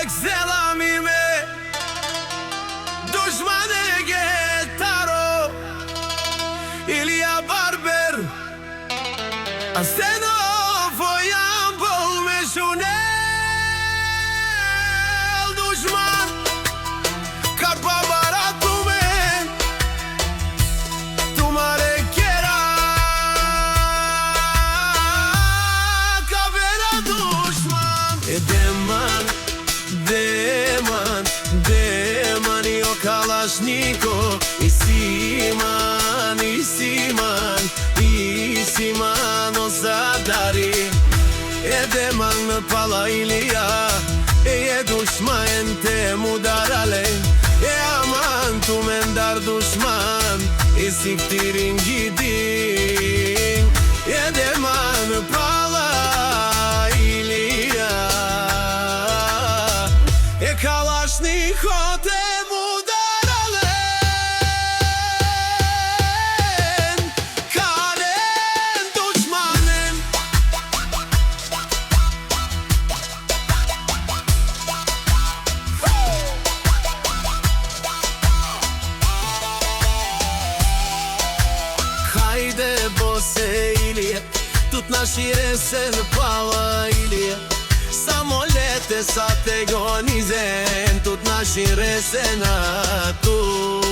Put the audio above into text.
Selami me dushmane Getaro Ilija Barber Aseno Fojan Bol me Shunel Dushman Ka pa baratu me Tu mare kjera Ka vera dushman E deman Deman jo kalashniko Isiman o zadari E deman në pala Ilija E dushman të mudarale E aman tu me ndar dushman E si këtirin gjidin E deman në pala Ilija E kalashniko të mudaralen Kalen dushmanen Hajde bose Ilija Tut na shire se në pala Ilija Sa molete sa te gonizen Tut na shire se na tu